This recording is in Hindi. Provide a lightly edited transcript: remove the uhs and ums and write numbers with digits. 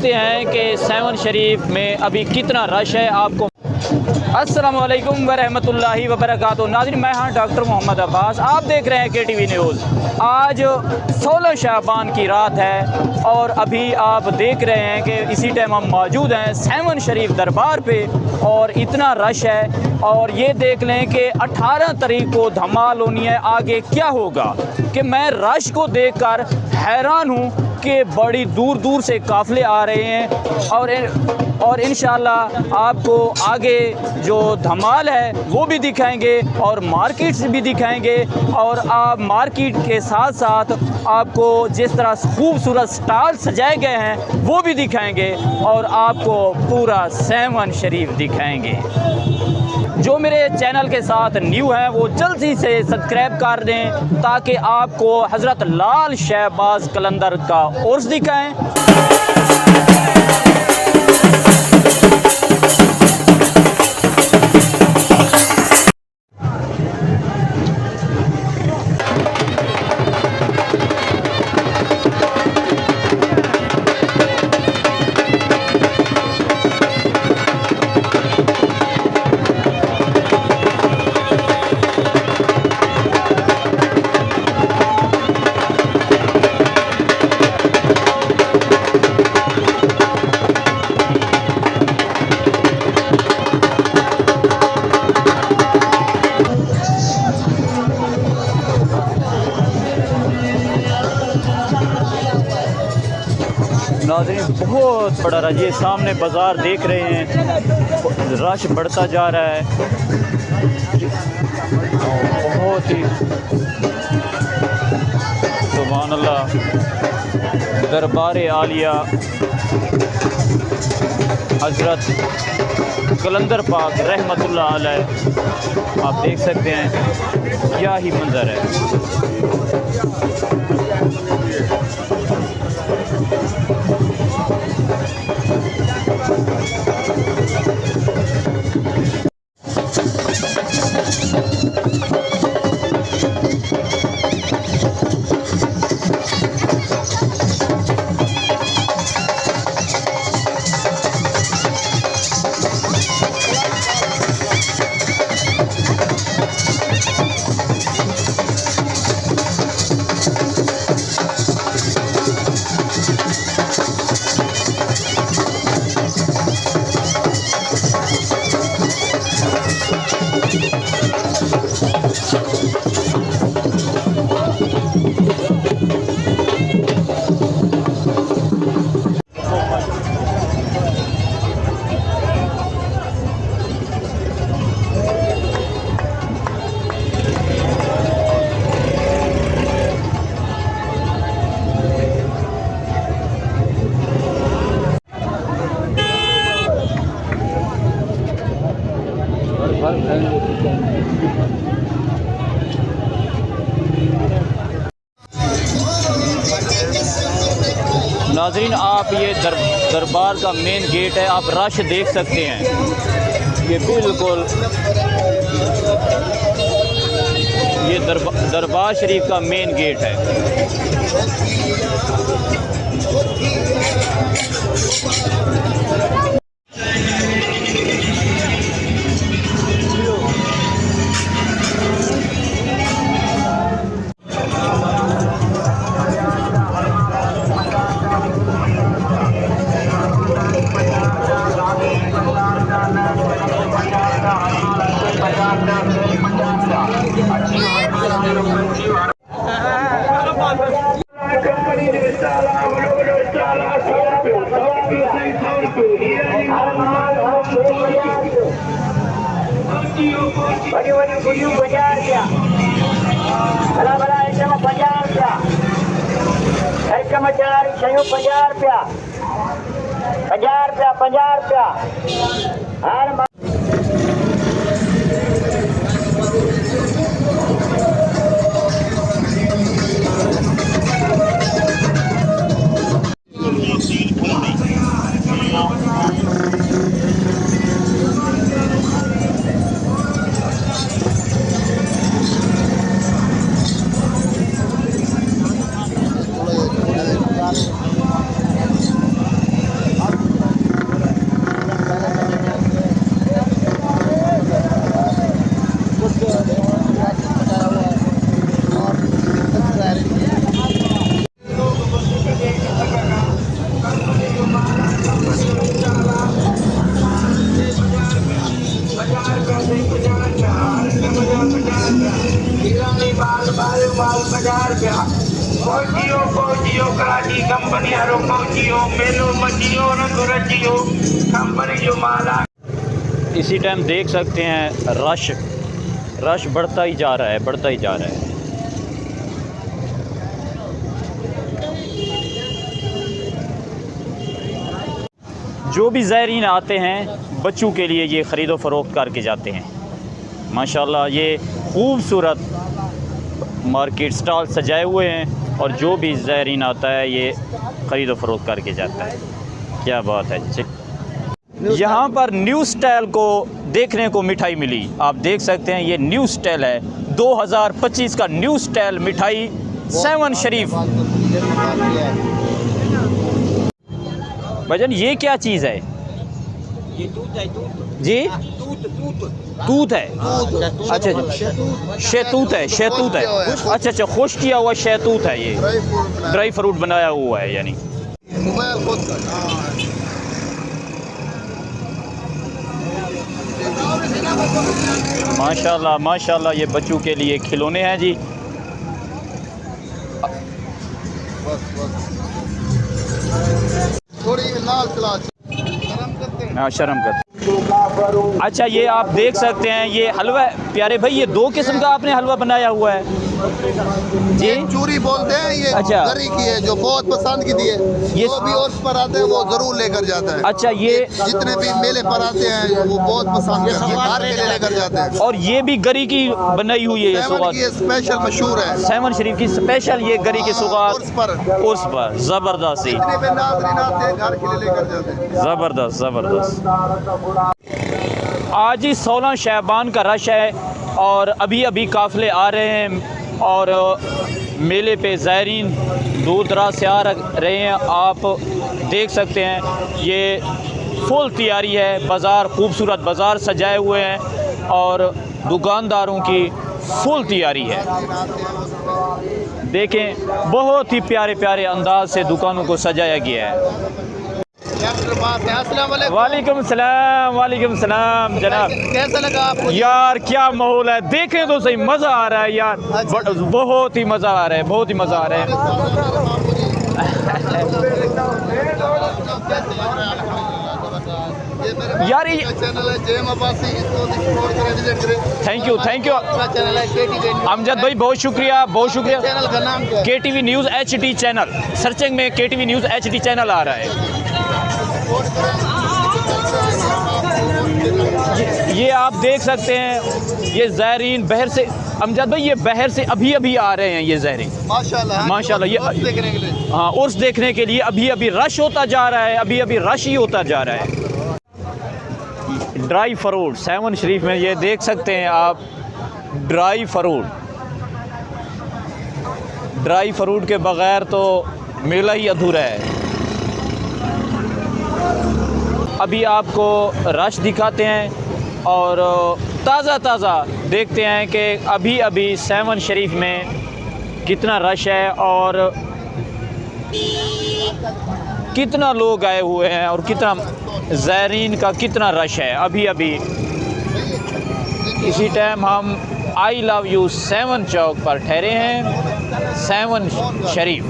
देखते हैं कि सेवन शरीफ में अभी कितना रश है। आपको अस्सलाम वालेकुम वरहमतुल्लाहि वबरकातुहू। नाज़रीन, मैं हाँ डॉक्टर मोहम्मद अब्बास, आप देख रहे हैं KTV न्यूज़। आज 16 शाबान की रात है और अभी आप देख रहे हैं कि इसी टाइम हम मौजूद हैं सेवन शरीफ दरबार पे और इतना रश है। और ये देख लें कि 18 तारीख को धमाल होनी है। आगे क्या होगा कि मैं रश को देखकर हैरान हूँ कि बड़ी दूर दूर से काफ़िले आ रहे हैं और इंशाअल्लाह आपको आगे जो धमाल है वो भी दिखाएंगे और मार्केट्स भी दिखाएंगे। और आप मार्केट के साथ साथ आपको जिस तरह खूबसूरत स्टॉल सजाए गए हैं वो भी दिखाएंगे और आपको पूरा सेवन शरीफ दिखाएंगे। जो मेरे चैनल के साथ न्यू है वो जल्दी से सब्सक्राइब कर दें ताकि आपको हज़रत लाल शहबाज कलंदर का उर्स दिखाएं। नाज़रीन, बहुत बड़ा रश, ये सामने बाज़ार देख रहे हैं, रश बढ़ता जा रहा है। बहुत ही सुभान अल्लाह। दरबार आलिया हज़रत कलंदर पाक रहमतुल्लाह अलैह, आप देख सकते हैं क्या ही मंजर है। नाज़रीन, आप ये दरबार का मेन गेट है, आप रश देख सकते हैं। ये बिल्कुल ये दरबार शरीफ का मेन गेट है। माल 50 रुपया पहुंचियो कराची कंपनी वारो पहुंचियो मेलो मचियो न रचियो कंपनी जो माल आ। इसी टाइम देख सकते हैं रश बढ़ता ही जा रहा है, बढ़ता ही जा रहा है। जो भी ज़ायरीन आते हैं बच्चों के लिए ये ख़रीदो फ़रोख्त करके जाते हैं। माशाल्लाह ये खूबसूरत मार्केट स्टॉल सजाए हुए हैं और जो भी ज़ायरीन आता है ये ख़रीदो फ़रोख्त करके जाता है। क्या बात है। यहाँ पर न्यू स्टाइल को देखने को मिठाई मिली। आप देख सकते हैं ये न्यू स्टाइल है, 2025 का न्यू स्टाइल मिठाई 7 शरीफ। भाईजान ये क्या चीज़ है? ये दूध है, दूध जी तूत है। अच्छा शहतूत है, शहतूत है। अच्छा खुश किया हुआ शहतूत है, ये ड्राई फ्रूट बनाया हुआ है यानी। माशाल्लाह माशाल्लाह ये बच्चों के लिए खिलौने हैं जी। थोड़ी लाल शर्म कर। अच्छा ये आप देख सकते हैं ये हलवा प्यारे भाई, ये 2 किस्म का आपने हलवा बनाया हुआ है जी। चूरी बोलते हैं ये। अच्छा गरी की है जो बहुत पसंद की थी है, ये जो भी उर्स पर आते हैं वो जरूर लेकर जाता है। अच्छा ये जितने भी मेले पर आते हैं वो बहुत पसंद करते हैं, घर के लिए लेकर जाते हैं। और ये भी गरी की बनाई हुई है, ये सेवन की स्पेशल मशहूर है। 7 शरीफ की स्पेशल ये गरी के सुगार उर्स पर ज़बरदस्त ही जितने भी नाज़रीन आते हैं घर के लिए लेकर जाते हैं। ज़बरदस्त ज़बरदस्त। आज ही 16 शहबान का रश है और अभी अभी काफ़िले आ रहे हैं और मेले पे ज़ायरीन दूर दराज से आ रहे हैं। आप देख सकते हैं ये फुल तैयारी है। बाज़ार खूबसूरत बाज़ार सजाए हुए हैं और दुकानदारों की फुल तैयारी है। देखें बहुत ही प्यारे प्यारे अंदाज से दुकानों को सजाया गया है। वालेकुम सलाम जनाब, कैसा लगा आपको? यार क्या माहौल है, देखें तो सही, मज़ा आ रहा है यार। बहुत ही मज़ा आ रहा है, बहुत ही मज़ा आ रहा है। यार ये थैंक यू अमजद भाई, बहुत शुक्रिया बहुत शुक्रिया। चैनल का नाम क्या है? KTV news HD channel, searching में KTV न्यूज़ HD चैनल आ रहा है। ये आप देख सकते हैं ये ज़ायरीन बहर से, अमजद भाई ये बहर से अभी अभी आ रहे हैं ये ज़ायरीन। माशाल्लाह ये देखने के लिए, हाँ उर्स देखने के लिए अभी अभी रश होता जा रहा है, अभी अभी रश ही होता जा रहा है। ड्राई फ्रूट 7 शरीफ में ये देख सकते हैं आप, ड्राई फ्रूट के बग़ैर तो मेला ही अधूरा है। अभी आपको रश दिखाते हैं और ताज़ा देखते हैं कि अभी अभी 7 शरीफ में कितना रश है और कितना लोग आए हुए हैं और कितना ज़ायरीन का कितना रश है। अभी अभी इसी टाइम हम आई लव यू 7 चौक पर ठहरे हैं, 7 शरीफ।